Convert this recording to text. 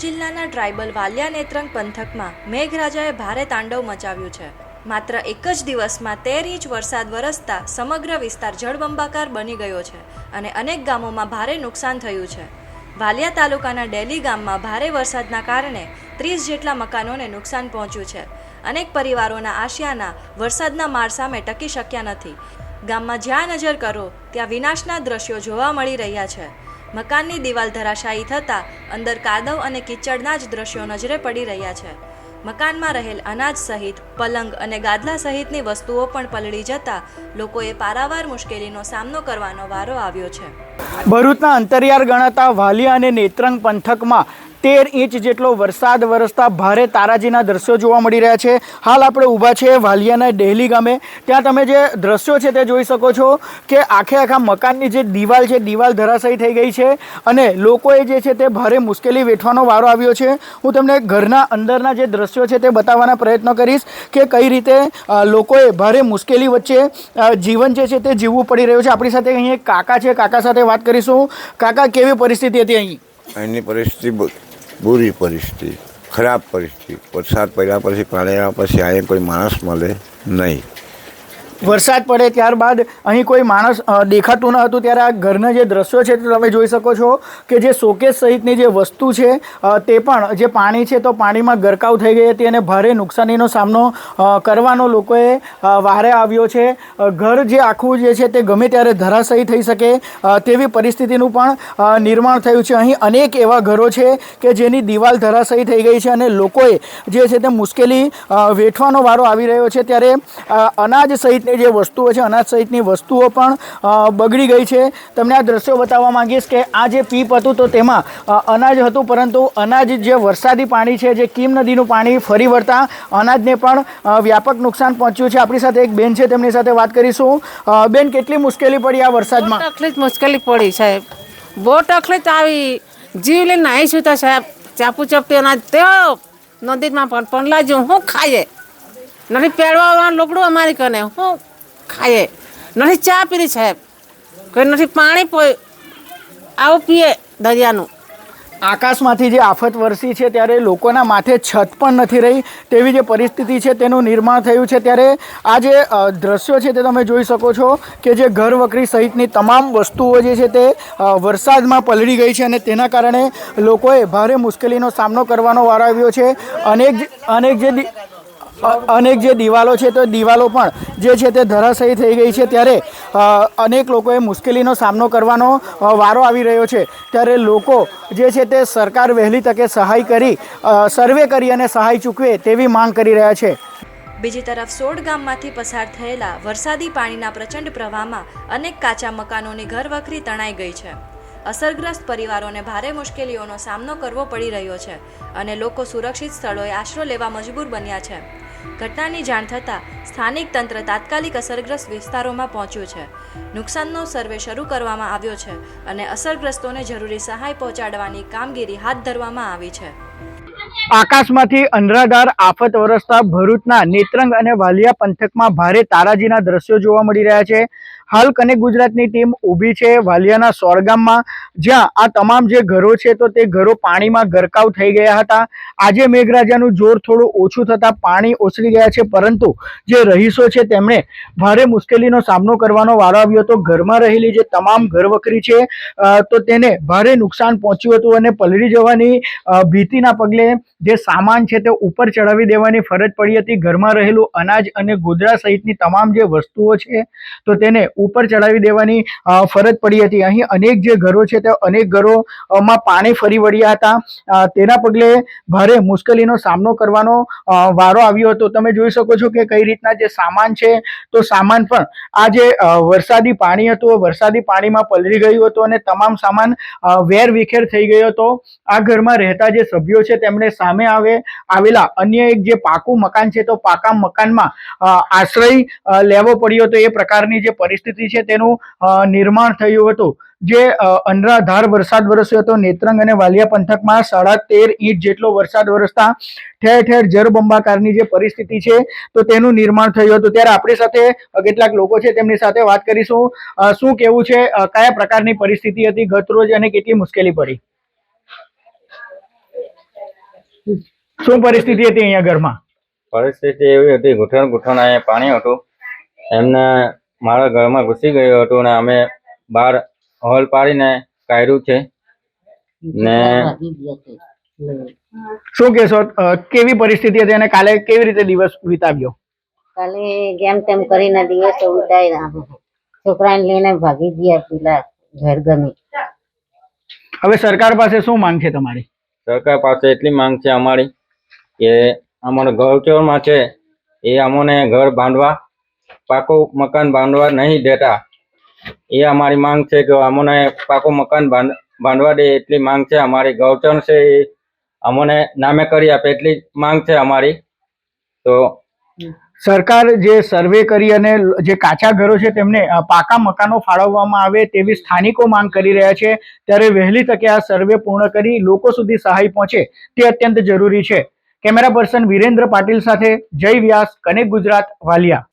જિલ્લાના ટ્રાઇબલ વાલિયા નેત્રંગ પંથકમાં મેઘરાજાએ ભારે તાંડવ મચાવ્યું છે। માત્ર એક જ દિવસમાં 13 ઇંચ વરસાદ વરસતા સમગ્ર વિસ્તાર જળબંબાકાર બની ગયો છે અને અનેક ગામોમાં ભારે નુકસાન થયું છે। વાલિયા તાલુકાના ડેલી ગામમાં ભારે વરસાદના કારણે 30 જેટલા મકાનોને નુકસાન પહોંચ્યું છે। અનેક પરિવારોના આશિયાના વરસાદના માર સામે ટકી શક્યા નથી। ગામમાં જ્યાં નજર કરો ત્યાં વિનાશના દ્રશ્યો જોવા મળી રહ્યા છે। મકાનની દિવાલ ધરાશાયી થતાં અંદર કાદવ અને કિચડના જ દ્રશ્યો નજરે પડી રહ્યા છે। મકાનમાં રહેલ અનાજ સહિત પલંગ અને ગાદલા સહિતની વસ્તુઓ પણ પલળી જતા લોકોએ પારાવાર મુશ્કેલીનો સામનો કરવાનો વારો આવ્યો છે। ભરૂચના અંતરિયાળ ગણાતા વાલિયા અને નેત્રંગ પંથકમાં 13 ઇંચ જેટલો વરસાદ વરસતા ભારે તારાજીના દ્રશ્યો જોવા મળી રહ્યા છે। હાલ આપણે ઊભા છે વાલિયાના ડેલી ગામે। ત્યાં તમે જે દ્રશ્યો છે તે જોઈ શકો છો કે આખા મકાનની જે દિવાલ છે દિવાલ ધરાશાયી થઈ ગઈ છે અને લોકોએ જે છે તે ભારે મુશ્કેલી વેઠવાનો વારો આવ્યો છે। હું તમને ઘરના અંદરના જે દ્રશ્યો છે તે બતાવવાના પ્રયત્ન કરીશ કે કઈ રીતે લોકોએ ભારે મુશ્કેલી વચ્ચે જીવન જે છે તે જીવવું પડી રહ્યું છે। આપણી સાથે અહીં એક કાકા છે, કાકા સાથે વાત કરીશું। કાકા, કેવી પરિસ્થિતિ હતી અહીં? અહીંની પરિસ્થિતિ બુરી પરિસ્થિતિ, ખરાબ પરિસ્થિતિ। વરસાદ પડ્યા પછી પાણી આવ્યા પછી અહીંયા કોઈ માણસ મળે નહીં। વરસાદ પડે ત્યારબાદ અહીં કોઈ માણસ દેખાતું ન હતું। ત્યારે આ ઘરના જે દ્રશ્યો છે તે તમે જોઈ શકો છો કે જે શોકેસ સહિતની જે વસ્તુ છે તે પણ જે પાણી છે તો પાણીમાં ગરકાવ થઈ ગઈ હતી અને ભારે નુકસાનીનો સામનો કરવાનો લોકોએ વારે આવ્યો છે। ઘર જે આખું જે છે તે ગમે ત્યારે ધરાશાયી થઈ શકે તેવી પરિસ્થિતિનું પણ નિર્માણ થયું છે। અહીં અનેક એવા ઘરો છે કે જેની દિવાલ ધરાશાયી થઈ ગઈ છે અને લોકોએ જે છે તે મુશ્કેલી વેઠવાનો વારો આવી રહ્યો છે। ત્યારે અનાજ સહિતની જે વસ્તુઓ છે, અનાજ સહિતની વસ્તુઓ પણ બગડી ગઈ છે। તમને આ દ્રશ્યો બતાવવા માંગીશ કે આ જે પીપ હતું તો તેમાં અનાજ હતું, પરંતુ અનાજ જે વરસાદી પાણી છે, જે કીમ નદીનું પાણી ફરી વળતા અનાજને પણ વ્યાપક નુકસાન પહોંચ્યું છે। આપણી સાથે એક બેન છે, તેમની સાથે વાત કરીશું। બેન, કેટલી મુશ્કેલી પડી આ વરસાદમાં? તકલીફ મુશ્કેલી પડી સાહેબ, બહુ તકલીફ આવી। જીવ લઈને આવીશું તો સાહેબ ચાપુ ચપટી અનાજ તેઓ નદીમાં પણ પંડલા જેવું શું ખાઈએ? નથી પેડવા લોકડું અમારી કને શું ખાઈએ? નથી ચા પીરી સાહેબ, કોઈ નથી પાણી આવું પીએ દરિયાનું। આકાશમાંથી જે આફત વરસી છે ત્યારે લોકોના માથે છત પણ નથી રહી તેવી જે પરિસ્થિતિ છે તેનું નિર્માણ થયું છે। ત્યારે આ જે દ્રશ્યો છે તે તમે જોઈ શકો છો કે જે ઘર વખરી સહિતની તમામ વસ્તુઓ જે છે તે વરસાદમાં પલળી ગઈ છે અને તેના કારણે લોકોએ ભારે મુશ્કેલીનો સામનો કરવાનો વારો આવ્યો છે। અનેક જે દિવાલો છે તો દિવાલો પણ જે છે તે ધરાશાયી થઈ ગઈ છે। ત્યારે અનેક લોકોએ મુશ્કેલીનો સામનો કરવાનો વારો આવી રહ્યો છે। ત્યારે લોકો જે છે તે સરકાર વહેલી તકે સહાય કરી સર્વે કરી અને સહાય ચૂકવે તેવી માંગ કરી રહ્યા છે। બીજી તરફ 16 ગામમાંથી પસાર થયેલા વરસાદી પાણીના પ્રચંડ પ્રવાહમાં અનેક કાચા મકાનોની ઘરવખરી તણાઈ ગઈ છે। અસરગ્રસ્ત પરિવારોને ભારે મુશ્કેલીઓનો સામનો કરવો પડી રહ્યો છે અને લોકો સુરક્ષિત સ્થળોએ આશરો લેવા મજબૂર બન્યા છે। ઘટનાની જાણ થતાં સ્થાનિક તંત્ર તાત્કાલિક અસરગ્રસ્ત વિસ્તારોમાં પહોંચ્યું છે। નુકસાનનો સર્વે શરૂ કરવામાં આવ્યો છે અને અસરગ્રસ્તોને જરૂરી સહાય પહોંચાડવાની કામગીરી હાથ ધરવામાં આવી છે। આકાશમાંથી અનરાધાર આફત વરસતા ભરૂચના નેત્રંગ અને વાલિયા પંથકમાં ભારે તારાજીના દ્રશ્યો જોવા મળી રહ્યા છે। હાલ કનેક્ટ ગુજરાતની ટીમ ઊભી છે વાલિયાના સોરગામમાં, જ્યાં આ તમામ જે ઘરો છે તો તે ઘરો પાણીમાં ગરકાવ થઈ ગયા હતા। આજે મેઘરાજાનું જોર થોડું ઓછું થતાં પાણી ઓસરી ગયા છે, પરંતુ જે રહીશો છે તેમણે ભારે મુશ્કેલીનો સામનો કરવાનો વારો આવ્યો હતો। ઘરમાં રહેલી જે તમામ ઘરવખરી છે તો તેને ભારે નુકસાન પહોંચ્યું હતું અને પલળી જવાની ભીતિના પગલે જે સામાન છે તે ઉપર ચડાવી દેવાની ફરજ પડી હતી। ઘરમાં રહેલું અનાજ અને ગોદડા સહિતની તમામ જે વસ્તુઓ છે તો તેને ઉપર ચડાવી દેવાની ફરજ પડી હતી। અહીં અનેક જે ઘરો છે તે અનેક ઘરોમાં પાણી ફરી વળ્યા હતા। તેના પગલે ભારે મુશ્કેલીનો સામનો કરવાનો વારો આવ્યો હતો। તમે જોઈ શકો છો કે કઈ રીતના જે સામાન છે તો સામાન પણ આ જે વરસાદી પાણી હતું વરસાદી પાણીમાં પલળી ગયું હતું અને તમામ સામાન વેર વિખેર થઈ ગયો હતો। આ ઘરમાં રહેતા જે સભ્યો છે તેમણે સામે આવેલા અન્ય એક જે પાકું મકાન છે તો પાકા મકાનમાં આશ્રય લેવો પડ્યો હતો। એ પ્રકારની જે પરિસ્થિતિ છે તેનું નિર્માણ થયું હતું। જે અનરાધાર વરસાદ વરસ્યો હતો નેત્રંગ અને વાલિયા પંથકમાં 13.5 ઇંચ જેટલો વરસાદ વરસતા ઠેર ઠેર જળબંબાકારની જે પરિસ્થિતિ છે તો તેનું નિર્માણ થયું હતું। ત્યારે આપણી સાથે કેટલાક લોકો છે તેમની સાથે વાત કરીશું। શું કેવું છે, કયા પ્રકારની પરિસ્થિતિ હતી ગત રોજ અને કેટલી મુશ્કેલી પડી? શું પરિસ્થિતિ હતી અહીંયા ઘરમાં? પરિસ્થિતિ એવી હતી, ઘૂંટણ અહીંયા પાણી હતું. એમને મારા ઘરમાં ઘૂસી ગયું હતું ને અમે બહાર હોલ પાડીને કાઢ્યું છે ને શું કહેશો? કેવી પરિસ્થિતિ હતી અને કાલે કેવી રીતે દિવસ વિતાવ્યો? કાલે જેમ તેમ કરીને દિવસો ઉતાર્યા. છોકરાને લઈને ભાગી ગયા પેલા ઘર ગમી. હવે સરકાર પાસે શું માંગ છે તમારી? સરકાર પાસે એટલી માંગ છે અમારી કે અમારા ગૌચરમાં છે એ અમને ઘર બાંધવા, પાકું મકાન બાંધવા નહીં દેતા. એ અમારી માંગ છે કે અમને પાકું મકાન બાંધવા દે એટલી માંગ છે અમારી. ગૌચર છે એ અમને નામે કરી આપે એટલી માંગ છે અમારી. તો સરકાર જે સર્વે કરી અને જે કાચા ઘરો છે તેમને પાકા મકાનો ફાળવવામાં આવે તેવી સ્થાનિકો માંગ કરી રહ્યા છે. ત્યારે વહેલી તકે આ સર્વે પૂર્ણ કરી લોકો સુધી સહાય પહોંચે તે અત્યંત જરૂરી છે. કેમેરા પર્સન વિરેન્દ્ર પાટીલ સાથે જય વ્યાસ, કનેક્ટ ગુજરાત, વાલિયા.